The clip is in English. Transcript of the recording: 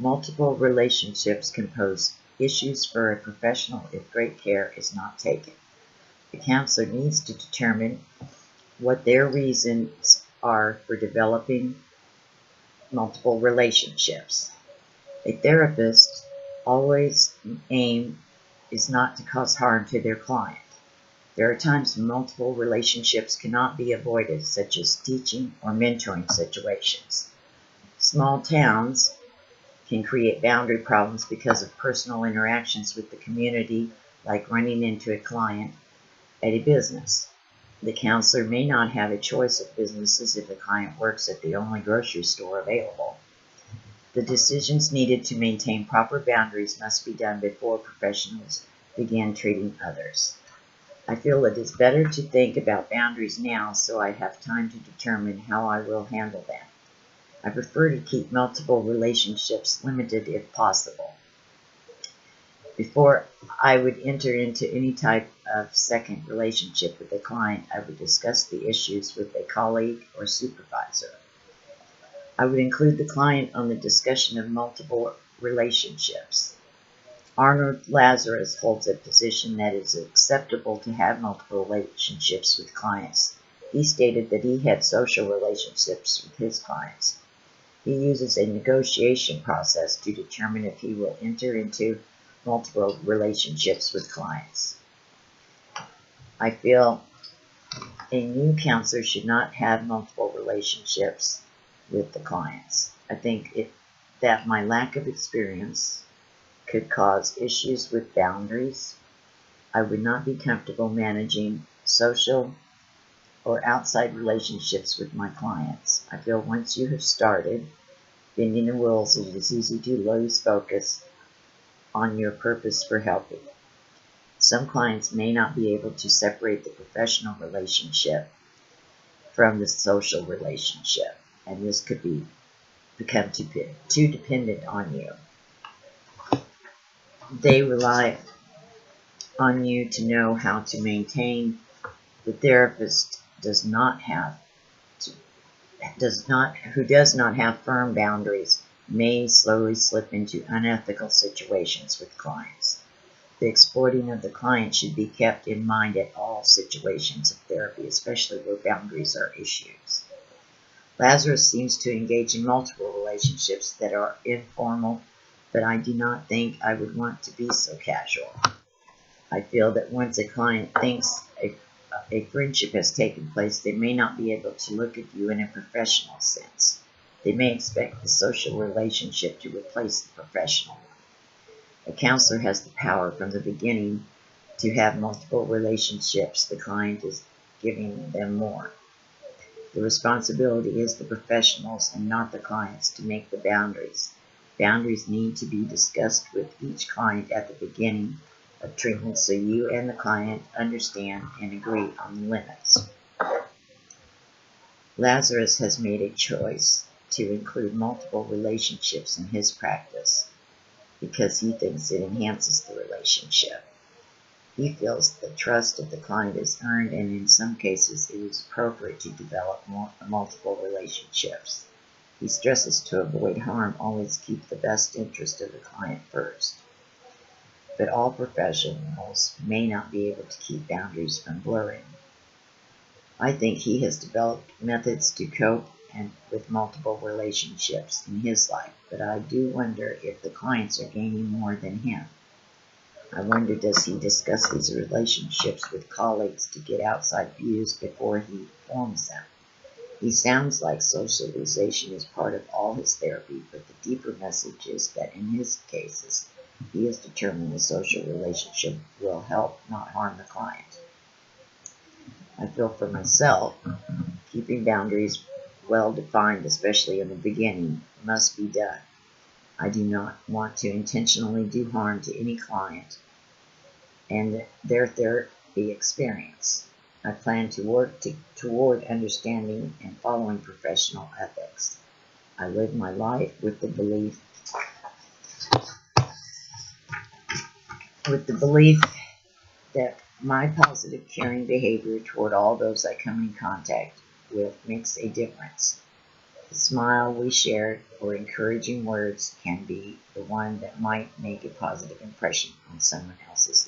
Multiple relationships can pose issues for a professional if great care is not taken. The counselor needs to determine what their reasons are for developing multiple relationships. A therapist's always aim is not to cause harm to their client. There are times when multiple relationships cannot be avoided, such as teaching or mentoring situations. Small towns can create boundary problems because of personal interactions with the community, like running into a client at a business. The counselor may not have a choice of businesses if the client works at the only grocery store available. The decisions needed to maintain proper boundaries must be done before professionals begin treating others. I feel it is better to think about boundaries now so I have time to determine how I will handle them. I prefer to keep multiple relationships limited if possible. Before I would enter into any type of second relationship with a client, I would discuss the issues with a colleague or supervisor. I would include the client on the discussion of multiple relationships. Arnold Lazarus holds a position that it is acceptable to have multiple relationships with clients. He stated that he had social relationships with his clients. He uses a negotiation process to determine if he will enter into multiple relationships with clients. I feel a new counselor should not have multiple relationships with the clients. I think that my lack of experience could cause issues with boundaries. I would not be comfortable managing social or outside relationships with my clients. I feel once you have started bending the rules, it is easy to lose focus on your purpose for helping. Some clients may not be able to separate the professional relationship from the social relationship, and this could become too dependent on you. They rely on you to know how to maintain. The therapist who does not have firm boundaries may slowly slip into unethical situations with clients. The exploiting of the client should be kept in mind at all situations of therapy, especially where boundaries are issues. Lazarus seems to engage in multiple relationships that are informal, but I do not think I would want to be so casual. I feel that once a client thinks a friendship has taken place, they may not be able to look at you in a professional sense. They may expect the social relationship to replace the professional one. A counselor has the power from the beginning to have multiple relationships. The client is giving them more. The responsibility is the professionals and not the clients to make the boundaries. Boundaries need to be discussed with each client at the beginning of treatment so you and the client understand and agree on the limits. Lazarus has made a choice to include multiple relationships in his practice because he thinks it enhances the relationship. He feels the trust of the client is earned, and in some cases it is appropriate to develop multiple relationships. He stresses to avoid harm, always keep the best interest of the client first. But all professionals may not be able to keep boundaries from blurring. I think he has developed methods to cope with multiple relationships in his life, but I do wonder if the clients are gaining more than him. I wonder, does he discuss these relationships with colleagues to get outside views before he forms them? He sounds like socialization is part of all his therapy, but the deeper message is that in his cases, he has determined the social relationship will help, not harm the client. I feel for myself, keeping boundaries well defined, especially in the beginning, must be done. I do not want to intentionally do harm to any client and their therapy experience. I plan to work toward understanding and following professional ethics. I live my life with the belief that my positive, caring behavior toward all those I come in contact with makes a difference. The smile we shared or encouraging words can be the one that might make a positive impression on someone else's